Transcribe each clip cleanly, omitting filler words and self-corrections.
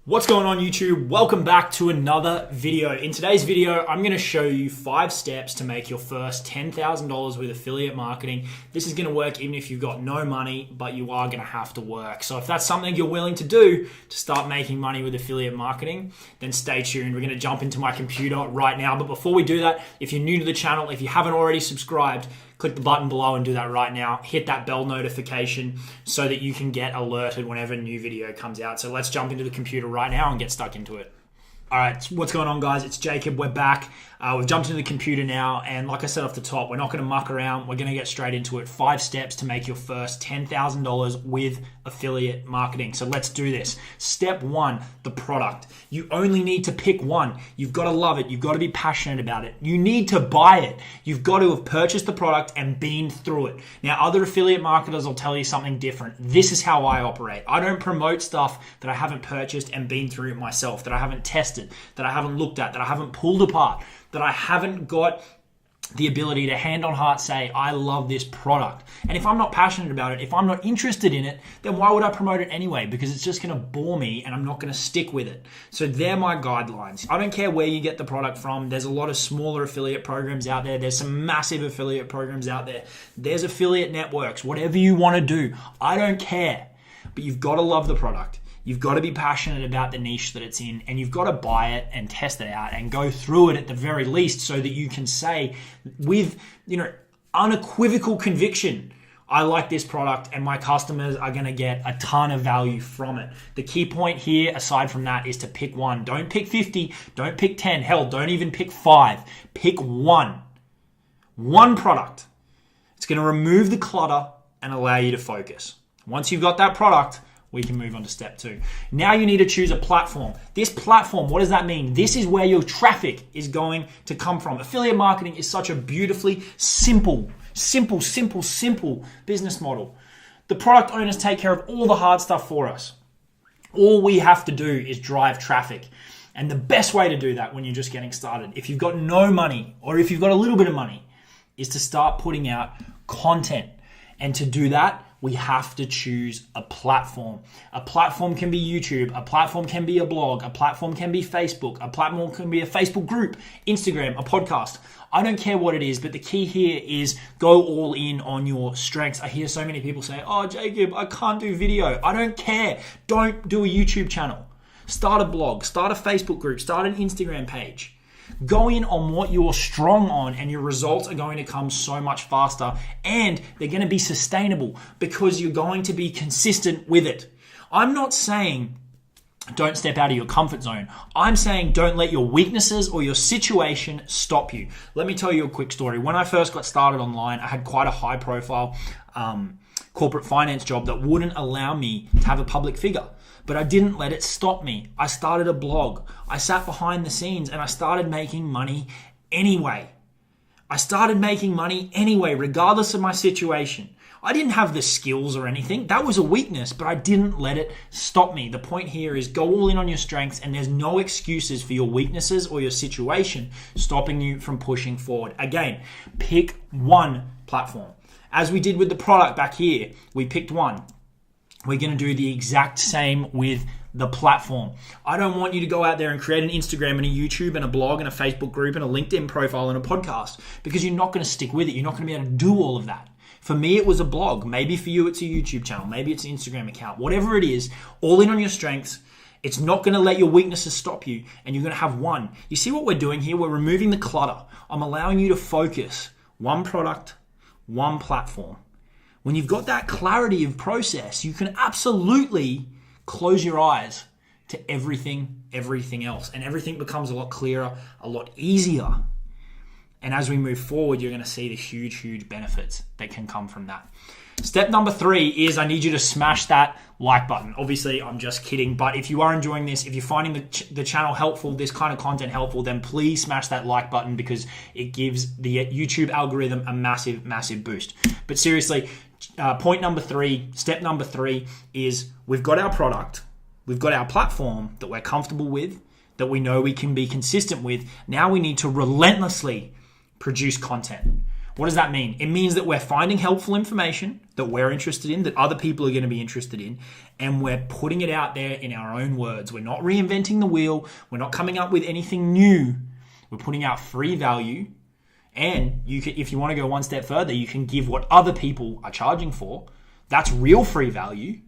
What's going on YouTube? Welcome back to another video. In today's video, I'm going to show you 5 steps to make your first $10,000 with affiliate marketing. This is going to work even if you've got no money, but you are going to have to work. So if that's something you're willing to do to start making money with affiliate marketing, then stay tuned. We're going to jump into my computer right now. But before we do that, if you're new to the channel, if you haven't already subscribed, click the button below and do that right now. Hit that bell notification so that you can get alerted whenever a new video comes out. So let's jump into the computer right now and get stuck into it. All right, what's going on, guys? It's Jacob. We're back. We've jumped into the computer now, and like I said off the top, we're not going to muck around. We're going to get straight into it. 5 steps to make your first $10,000 with affiliate marketing. So let's do this. Step 1, the product. You only need to pick one. You've got to love it. You've got to be passionate about it. You need to buy it. You've got to have purchased the product and been through it. Now, other affiliate marketers will tell you something different. This is how I operate. I don't promote stuff that I haven't purchased and been through it myself, that I haven't tested, that I haven't looked at, that I haven't pulled apart, that I haven't got the ability to hand on heart say, I love this product. And if I'm not passionate about it, if I'm not interested in it, then why would I promote it anyway? Because it's just going to bore me and I'm not going to stick with it. So they're my guidelines. I don't care where you get the product from. There's a lot of smaller affiliate programs out there. There's some massive affiliate programs out there. There's affiliate networks, whatever you want to do. I don't care. But you've got to love the product. You've got to be passionate about the niche that it's in, and you've got to buy it and test it out and go through it at the very least so that you can say with, unequivocal conviction, I like this product and my customers are going to get a ton of value from it. The key point here, aside from that, is to pick one. Don't pick 50, don't pick 10, hell, don't even pick 5. Pick one. One product. It's going to remove the clutter and allow you to focus. Once you've got that product, we can move on to step 2. Now you need to choose a platform. This platform, what does that mean? This is where your traffic is going to come from. Affiliate marketing is such a beautifully simple business model. The product owners take care of all the hard stuff for us. All we have to do is drive traffic. And the best way to do that when you're just getting started, if you've got no money or if you've got a little bit of money, is to start putting out content. And to do that, we have to choose a platform. A platform can be YouTube. A platform can be a blog. A platform can be Facebook. A platform can be a Facebook group, Instagram, a podcast. I don't care what it is, but the key here is go all in on your strengths. I hear so many people say, oh, Jacob, I can't do video. I don't care. Don't do a YouTube channel. Start a blog. Start a Facebook group. Start an Instagram page. Go in on what you're strong on and your results are going to come so much faster and they're going to be sustainable because you're going to be consistent with it. I'm not saying don't step out of your comfort zone. I'm saying don't let your weaknesses or your situation stop you. Let me tell you a quick story. When I first got started online, I had quite a high profile corporate finance job that wouldn't allow me to have a public figure. But I didn't let it stop me. I started a blog. I sat behind the scenes and I started making money anyway. Regardless of my situation. I didn't have the skills or anything. That was a weakness, but I didn't let it stop me. The point here is go all in on your strengths and there's no excuses for your weaknesses or your situation stopping you from pushing forward. Again, pick one platform. As we did with the product back here, we picked one. We're going to do the exact same with the platform. I don't want you to go out there and create an Instagram and a YouTube and a blog and a Facebook group and a LinkedIn profile and a podcast because you're not going to stick with it. You're not going to be able to do all of that. For me, it was a blog. Maybe for you, it's a YouTube channel. Maybe it's an Instagram account. Whatever it is, all in on your strengths. It's not going to let your weaknesses stop you and you're going to have one. You see what we're doing here? We're removing the clutter. I'm allowing you to focus. One product, one platform. When you've got that clarity of process, you can absolutely close your eyes to everything else. And everything becomes a lot clearer, a lot easier. And as we move forward, you're going to see the huge benefits that can come from that. Step number 3 is I need you to smash that like button. Obviously, I'm just kidding. But if you are enjoying this, if you're finding the channel helpful, this kind of content helpful, then please smash that like button because it gives the YouTube algorithm a massive boost. But seriously, step number 3 is we've got our product. We've got our platform that we're comfortable with, that we know we can be consistent with. Now we need to relentlessly produce content. What does that mean? It means that we're finding helpful information that we're interested in, that other people are going to be interested in, and we're putting it out there in our own words. We're not reinventing the wheel. We're not coming up with anything new. We're putting out free value. And you can, if you want to go one step further, you can give what other people are charging for. That's real free value.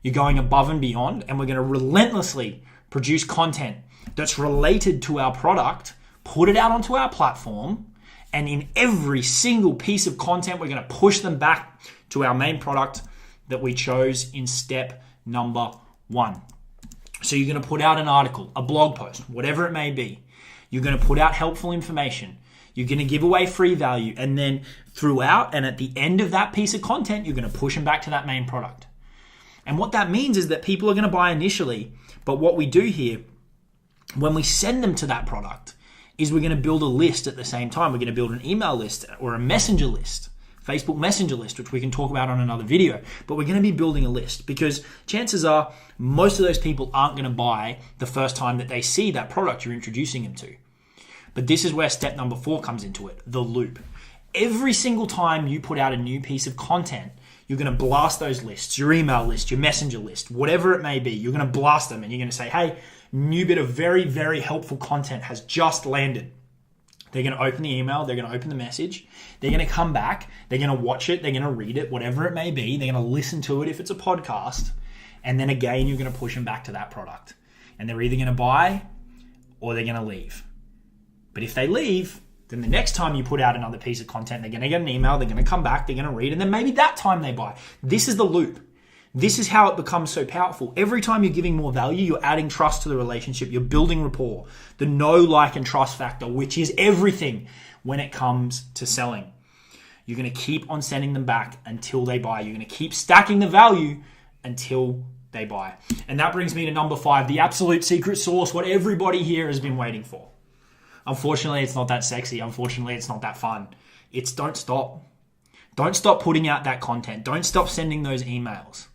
You're going above and beyond, and we're going to relentlessly produce content that's related to our product, put it out onto our platform, and in every single piece of content, we're going to push them back to our main product that we chose in step number 1. So you're going to put out an article, a blog post, whatever it may be. You're going to put out helpful information. You're going to give away free value. And then throughout and at the end of that piece of content, you're going to push them back to that main product. And what that means is that people are going to buy initially. But what we do here, when we send them to that product, is we're going to build a list at the same time. We're going to build an email list or a messenger list, Facebook Messenger list, which we can talk about on another video. But we're going to be building a list because chances are most of those people aren't going to buy the first time that they see that product you're introducing them to. But this is where step number 4 comes into it, the loop. Every single time you put out a new piece of content, you're going to blast those lists, your email list, your messenger list, whatever it may be. You're going to blast them and you're going to say, hey, new bit of very, very helpful content has just landed. They're going to open the email. They're going to open the message. They're going to come back. They're going to watch it. They're going to read it, whatever it may be. They're going to listen to it if it's a podcast. And then again, you're going to push them back to that product. And they're either going to buy or they're going to leave. But if they leave, then the next time you put out another piece of content, they're going to get an email. They're going to come back. They're going to read. And then maybe that time they buy. This is the loop. This is how it becomes so powerful. Every time you're giving more value, you're adding trust to the relationship. You're building rapport. The know, like, and trust factor, which is everything when it comes to selling. You're going to keep on sending them back until they buy. You're going to keep stacking the value until they buy. And that brings me to number 5, the absolute secret sauce, what everybody here has been waiting for. Unfortunately, it's not that sexy. Unfortunately, it's not that fun. It's don't stop. Don't stop putting out that content. Don't stop sending those emails.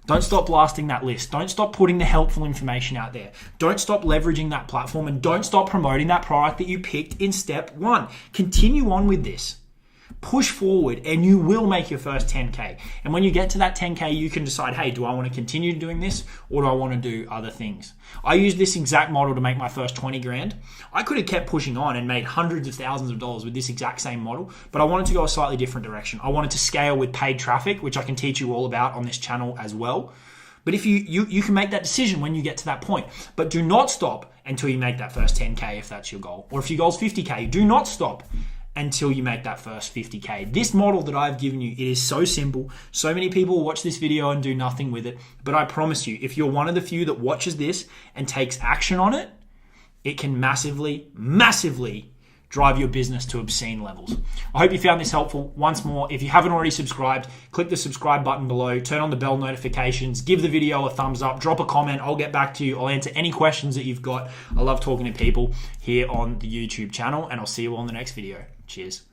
Don't stop blasting that list. Don't stop putting the helpful information out there. Don't stop leveraging that platform, and don't stop promoting that product that you picked in step 1. Continue on with this. Push forward and you will make your first 10K. And when you get to that 10K, you can decide, hey, do I want to continue doing this or do I want to do other things? I used this exact model to make my first 20 grand. I could have kept pushing on and made hundreds of thousands of dollars with this exact same model, but I wanted to go a slightly different direction. I wanted to scale with paid traffic, which I can teach you all about on this channel as well. But if you can make that decision when you get to that point. But do not stop until you make that first 10K if that's your goal. Or if your goal is 50K, do not stop until you make that first 50K. This model that I've given you, it is so simple. So many people watch this video and do nothing with it. But I promise you, if you're one of the few that watches this and takes action on it, it can massively, massively drive your business to obscene levels. I hope you found this helpful. Once more, if you haven't already subscribed, click the subscribe button below, turn on the bell notifications, give the video a thumbs up, drop a comment. I'll get back to you. I'll answer any questions that you've got. I love talking to people here on the YouTube channel, and I'll see you on the next video. Cheers.